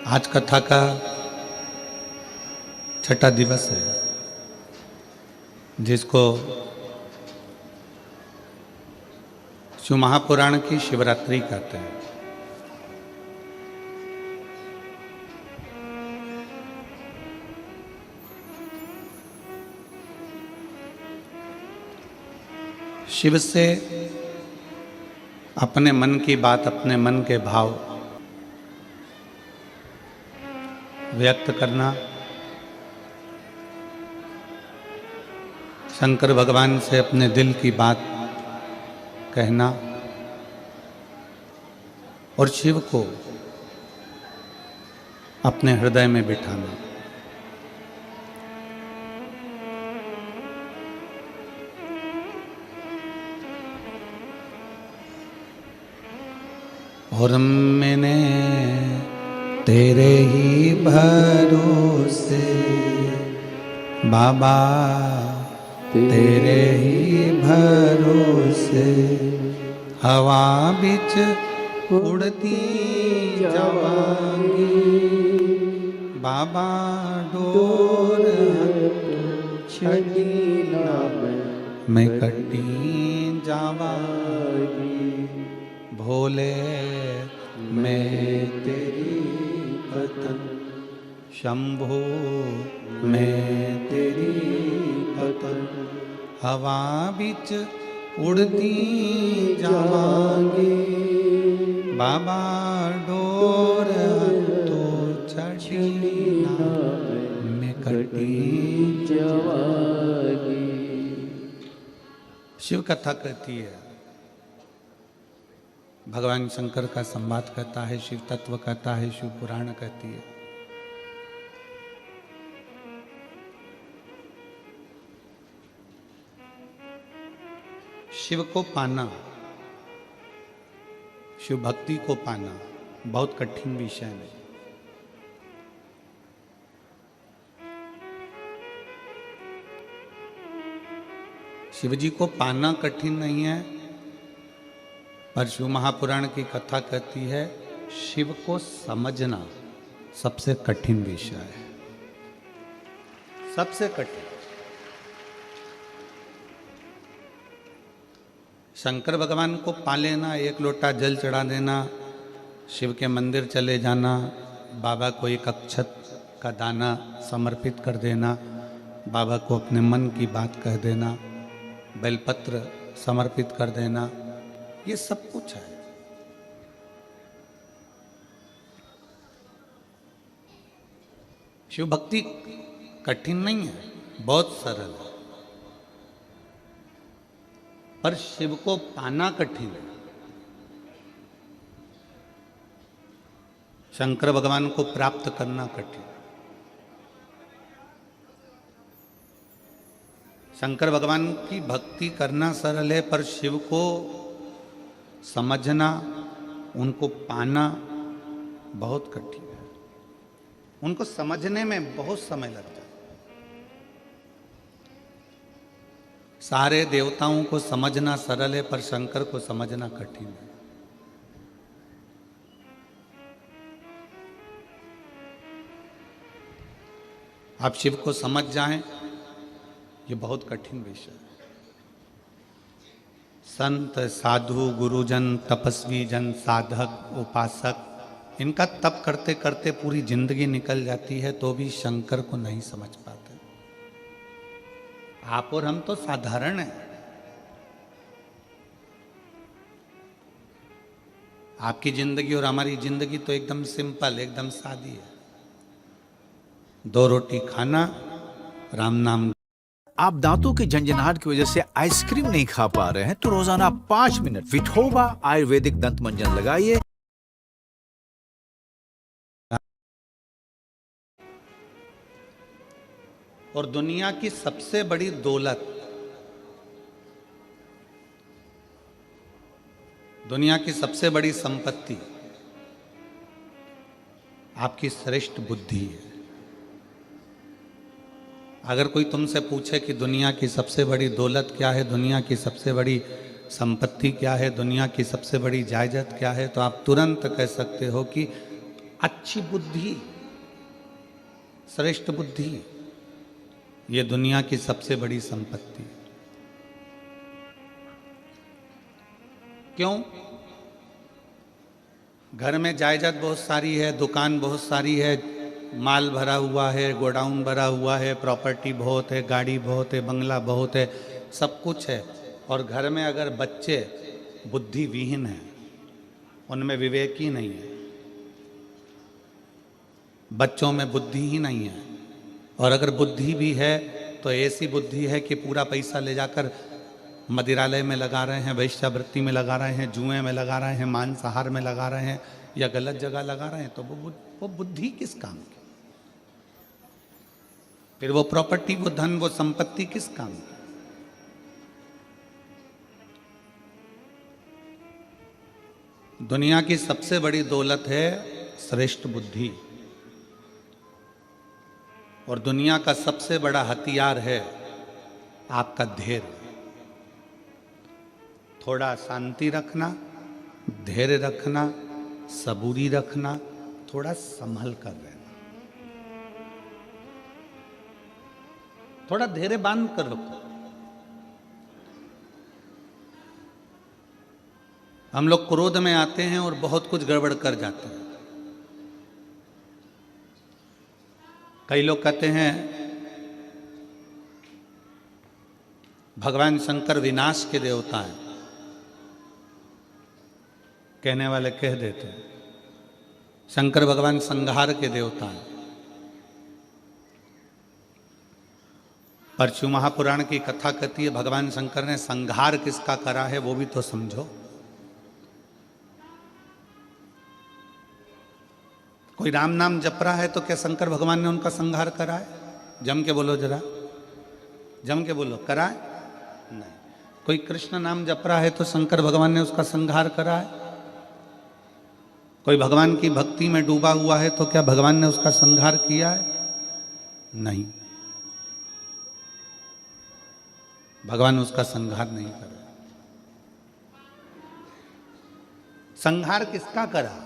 आज कथा का छठा दिवस है, जिसको शिव महापुराण की शिवरात्रि कहते हैं। शिव से अपने मन की बात, अपने मन के भाव व्यक्त करना, शंकर भगवान से अपने दिल की बात कहना और शिव को अपने हृदय में बिठाना। और मैंने तेरे ही भरोसे बाबा, तेरे ही भरोसे हवा बिच उड़ती जावांगी बाबा, डोर छड़ी ना मैं कटी जावांगी भोले, मैं तेरी पतन शंभो, मैं तेरी पतन हवा बिच उड़ती जावांगी बाबा, डोर तो छड़ी ना मैं कटी जावांगी। शिव कथा कहती है, भगवान शंकर का संवाद कहता है, शिव तत्व कहता है, शिव पुराण कहती है। शिव को पाना, शिव भक्ति को पाना बहुत कठिन विषय है। शिव जी को पाना कठिन नहीं है, पर शिव महापुराण की कथा कहती है शिव को समझना सबसे कठिन विषय है, सबसे कठिन। शंकर भगवान को पा लेना, एक लोटा जल चढ़ा देना, शिव के मंदिर चले जाना, बाबा को एक अक्षत का दाना समर्पित कर देना, बाबा को अपने मन की बात कह देना, बेलपत्र समर्पित कर देना, ये सब कुछ है। शिव भक्ति कठिन नहीं है, बहुत सरल है, पर शिव को पाना कठिन है। शंकर भगवान को प्राप्त करना कठिन। शंकर भगवान की भक्ति करना सरल है, पर शिव को समझना, उनको पाना बहुत कठिन है। उनको समझने में बहुत समय लगता है। सारे देवताओं को समझना सरल है, पर शंकर को समझना कठिन है। आप शिव को समझ जाएं, ये बहुत कठिन विषय है। संत, साधु, गुरुजन, तपस्वी जन, साधक, उपासक, इनका तप करते करते पूरी जिंदगी निकल जाती है, तो भी शंकर को नहीं समझ पाते। आप और हम तो साधारण हैं। आपकी जिंदगी और हमारी जिंदगी तो एकदम सिंपल, एकदम सादी है। 2 रोटी खाना, राम नाम। आप दांतों की झंझनाहट की वजह से आइसक्रीम नहीं खा पा रहे हैं, तो रोजाना 5 मिनट विठोबा आयुर्वेदिक दंत मंजन लगाइए। और दुनिया की सबसे बड़ी दौलत, दुनिया की सबसे बड़ी संपत्ति आपकी श्रेष्ठ बुद्धि है। अगर कोई तुमसे पूछे कि दुनिया की सबसे बड़ी दौलत क्या है, दुनिया की सबसे बड़ी संपत्ति क्या है, दुनिया की सबसे बड़ी जायदाद क्या है, तो आप तुरंत कह सकते हो कि अच्छी बुद्धि, श्रेष्ठ बुद्धि, ये दुनिया की सबसे बड़ी संपत्ति। क्यों? घर में जायदाद बहुत सारी है, दुकान बहुत सारी है, माल भरा हुआ है, गोडाउन भरा हुआ है, प्रॉपर्टी बहुत है, गाड़ी बहुत है, बंगला बहुत है, सब कुछ है। और घर में अगर बच्चे बुद्धि विहीन हैं, उनमें विवेक ही नहीं है, बच्चों में बुद्धि ही नहीं है, और अगर बुद्धि भी है तो ऐसी बुद्धि है कि पूरा पैसा ले जाकर मदिरालय में लगा रहे हैं, वैश्यावृत्ति में लगा रहे हैं, जुए में लगा रहे हैं, मांसाहार में लगा रहे हैं, या गलत जगह लगा रहे हैं, तो वो बुद्धि किस काम की? फिर वो प्रॉपर्टी, वो धन, वो संपत्ति किस काम की? दुनिया की सबसे बड़ी दौलत है श्रेष्ठ बुद्धि, और दुनिया का सबसे बड़ा हथियार है आपका धैर्य। थोड़ा शांति रखना, धैर्य रखना, सबूरी रखना, थोड़ा संभल कर रहना, थोड़ा धैर्य बांध कर रखो। हम लोग क्रोध में आते हैं और बहुत कुछ गड़बड़ कर जाते हैं। कई लोग कहते हैं भगवान शंकर विनाश के देवता हैं, कहने वाले कह देते हैं शंकर भगवान संहार के देवता हैं। परशु महापुराण की कथा कहती है भगवान शंकर ने संहार किसका करा है वो भी तो समझो। कोई राम नाम जप रहा है तो क्या शंकर भगवान ने उनका संहार करा है? जम के बोलो जरा, जम के बोलो, करा है? नहीं। कोई कृष्ण नाम जप रहा है तो शंकर भगवान ने उसका संहार करा है? कोई भगवान की भक्ति में डूबा हुआ है तो क्या भगवान ने उसका संहार किया है? नहीं, भगवान उसका संहार नहीं कर रहे। संहार किसका करा?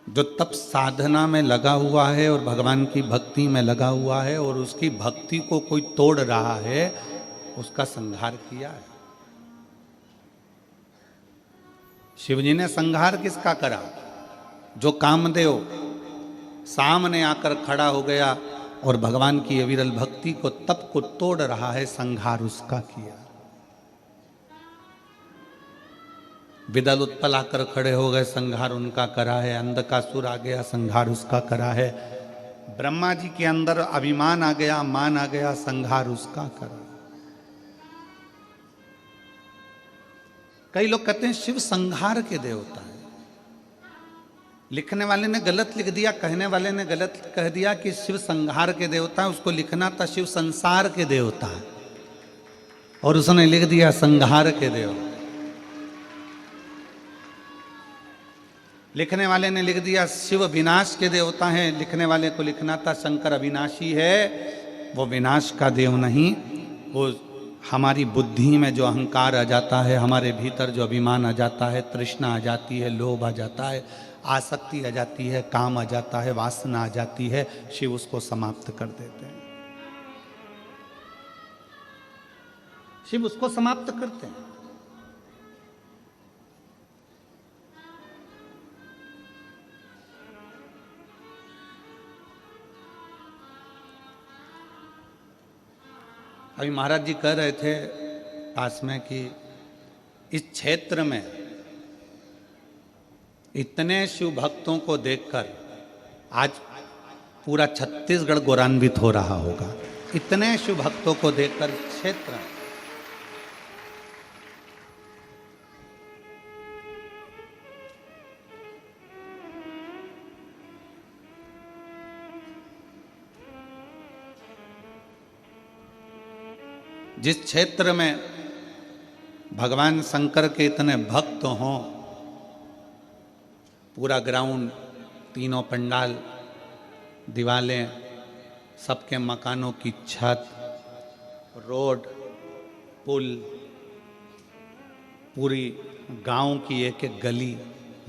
जो तप साधना में लगा हुआ है और भगवान की भक्ति में लगा हुआ है और उसकी भक्ति को कोई तोड़ रहा है, उसका संहार किया है। शिवजी ने संहार किसका करा? जो कामदेव सामने आकर खड़ा हो गया और भगवान की अविरल भक्ति को, तप को तोड़ रहा है, संहार उसका किया। विदल उत्पल आकर खड़े हो गए, संहार उनका करा है। अंधकासुर आ गया, संहार उसका करा है। ब्रह्मा जी के अंदर अभिमान आ गया, मान आ गया, संहार उसका करा। कई लोग कहते हैं शिव संहार के देवता है। लिखने वाले ने गलत लिख दिया, कहने वाले ने गलत कह दिया कि शिव संहार के देवता है। उसको लिखना था शिव संसार के देवता है और उसने लिख दिया संहार के देवता। लिखने वाले ने लिख दिया शिव विनाश के देवता हैं, लिखने वाले को लिखना था शंकर अविनाशी है। वो विनाश का देव नहीं, वो हमारी बुद्धि में जो अहंकार आ जाता है, हमारे भीतर जो अभिमान आ जाता है, तृष्णा आ जाती है, लोभ आ जाता है, आसक्ति आ जाती है, काम आ जाता है, वासना आ जाती है, शिव उसको समाप्त कर देते हैं। शिव उसको समाप्त करते हैं। अभी महाराज जी कह रहे थे पास में कि इस क्षेत्र में इतने शिव भक्तों को देखकर आज पूरा छत्तीसगढ़ गौरवान्वित हो रहा होगा। इतने शिव भक्तों को देखकर क्षेत्र जिस क्षेत्र में भगवान शंकर के इतने भक्त हों, पूरा ग्राउंड, तीनों पंडाल, दीवालें, सबके मकानों की छत, रोड, पुल, पूरी गांव की एक एक गली,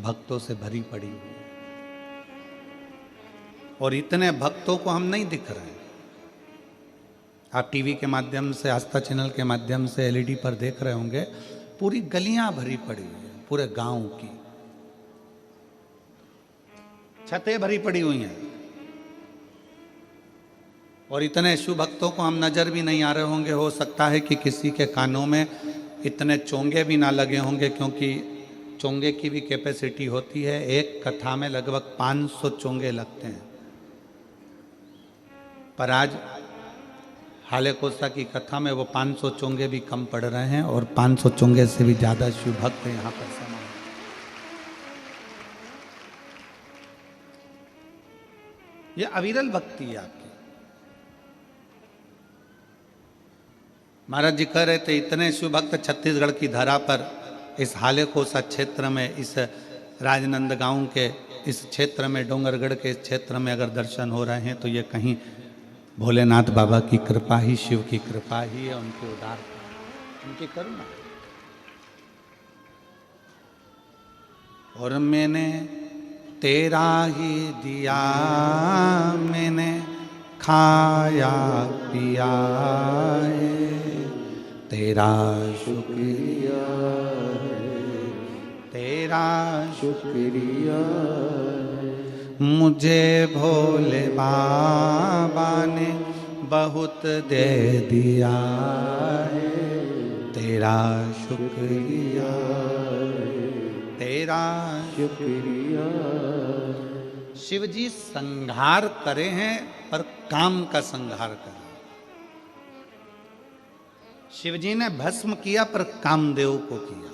भक्तों से भरी पड़ी हुई है। और इतने भक्तों को हम नहीं दिख रहे हैं। आप टीवी के माध्यम से, आस्था चैनल के माध्यम से एलईडी पर देख रहे होंगे, पूरी गलियां भरी पड़ी हुई है, पूरे गांव की छतें भरी पड़ी हुई हैं। और इतने शिव भक्तों को हम नजर भी नहीं आ रहे होंगे। हो सकता है कि किसी के कानों में इतने चोंगे भी ना लगे होंगे, क्योंकि चोंगे की भी कैपेसिटी होती है। एक कथा में लगभग 500 चोंगे लगते हैं। पर आज हाले कोसा की कथा में वो 500 चोंगे भी कम पड़ रहे हैं और 500 चोंगे से भी ज्यादा शिव भक्त यहाँ पर समा हैं। ये अविरल भक्ति है आपकी। महाराज जी कह रहे थे, इतने शिव भक्त छत्तीसगढ़ की धरा पर, इस हाले कोसा क्षेत्र में, इस राजनंदगांव के इस क्षेत्र में, डोंगरगढ़ के इस क्षेत्र में अगर दर्शन हो रहे हैं तो ये कहीं भोलेनाथ बाबा की कृपा ही, शिव की कृपा ही है, उनकी उदारता, उनकी करुणा। और मैंने तेरा ही दिया, मैंने खाया पिया है, तेरा शुक्रिया है, तेरा शुक्रिया है। मुझे भोले बाबा ने बहुत दे दिया है, तेरा शुक्रिया है, तेरा शुक्रिया। शिव जी संहार करे हैं, पर काम का संहार करे। शिव जी ने भस्म किया, पर कामदेव को किया।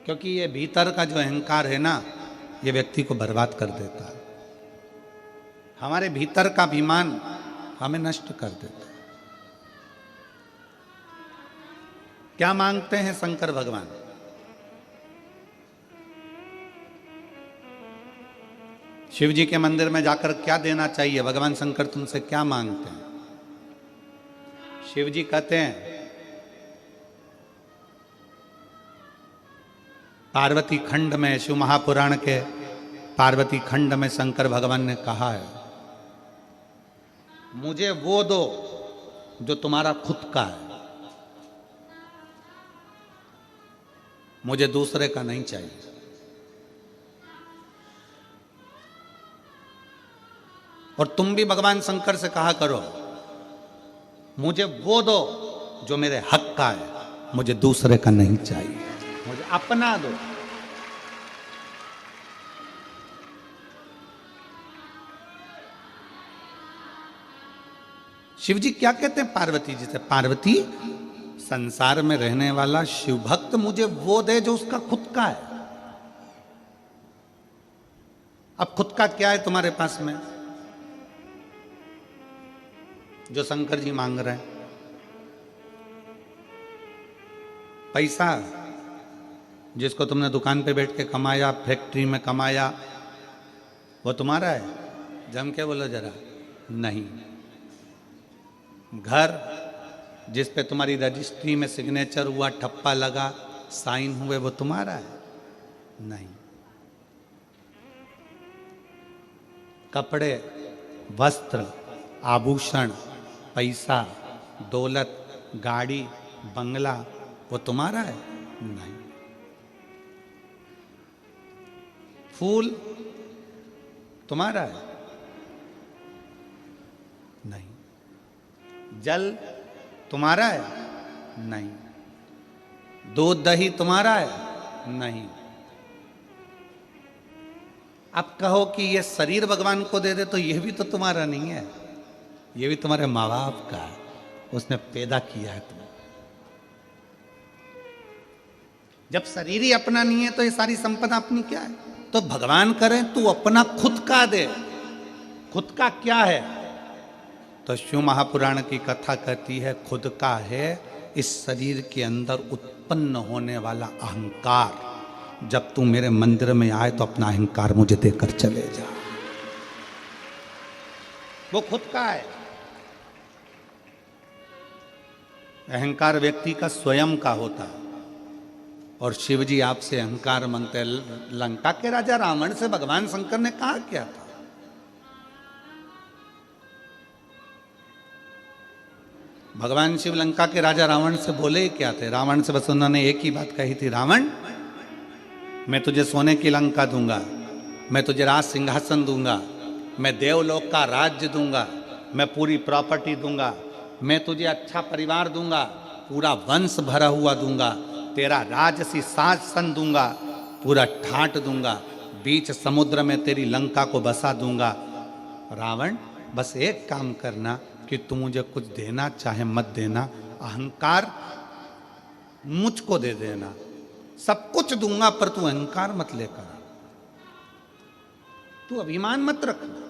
क्योंकि ये भीतर का जो अहंकार है ना, ये व्यक्ति को बर्बाद कर देता है। हमारे भीतर का अभिमान हमें नष्ट कर देता है। क्या मांगते हैं शंकर भगवान? शिव जी के मंदिर में जाकर क्या देना चाहिए? भगवान शंकर तुमसे क्या मांगते हैं? शिव जी कहते हैं, पार्वती खंड में, शिव महापुराण के पार्वती खंड में शंकर भगवान ने कहा है, मुझे वो दो जो तुम्हारा खुद का है, मुझे दूसरे का नहीं चाहिए। और तुम भी भगवान शंकर से कहा करो, मुझे वो दो जो मेरे हक का है, मुझे दूसरे का नहीं चाहिए, मुझे अपना दो। शिव जी क्या कहते हैं पार्वती जी से? पार्वती, संसार में रहने वाला शिव भक्त मुझे वो दे जो उसका खुद का है। अब खुद का क्या है तुम्हारे पास में जो शंकर जी मांग रहे हैं? पैसा, जिसको तुमने दुकान पे बैठ के कमाया, फैक्ट्री में कमाया, वो तुम्हारा है? जम के बोलो जरा। नहीं। घर जिस पे तुम्हारी रजिस्ट्री में सिग्नेचर हुआ, ठप्पा लगा, साइन हुए, वो तुम्हारा है? नहीं। कपड़े, वस्त्र, आभूषण, पैसा, दौलत, गाड़ी, बंगला, वो तुम्हारा है? नहीं। फूल तुम्हारा है? नहीं। जल तुम्हारा है? नहीं। दूध दही तुम्हारा है? नहीं। अब कहो कि ये शरीर भगवान को दे दे, तो यह भी तो तुम्हारा नहीं है, ये भी तुम्हारे माँ बाप का है, उसने पैदा किया है तुम्हें। जब शरीर ही अपना नहीं है तो ये सारी संपदा अपनी क्या है? तो भगवान करे तू अपना खुद का दे। खुद का क्या है? तो शिव महापुराण की कथा कहती है, खुद का है इस शरीर के अंदर उत्पन्न होने वाला अहंकार। जब तू मेरे मंदिर में आए तो अपना अहंकार मुझे देकर चले जा। वो खुद का है। अहंकार व्यक्ति का स्वयं का होता है। और शिव जी आपसे अहंकार मांगते हैं। लंका के राजा रावण से भगवान शंकर ने कहा क्या था? भगवान शिव लंका के राजा रावण से बोले ही क्या थे? रावण से बस उन्होंने एक ही बात कही थी, रावण मैं तुझे सोने की लंका दूंगा, मैं तुझे राज सिंहासन दूंगा, मैं देवलोक का राज्य दूंगा, मैं पूरी प्रॉपर्टी दूंगा, मैं तुझे अच्छा परिवार दूंगा, पूरा वंश भरा हुआ दूंगा, तेरा राजसी शासन दूंगा, पूरा ठाट दूंगा, बीच समुद्र में तेरी लंका को बसा दूंगा। रावण बस एक काम करना कि तू मुझे कुछ देना चाहे मत देना, अहंकार मुझको दे देना, सब कुछ दूंगा पर तू अहंकार मत लेकर, तू अभिमान मत रखना।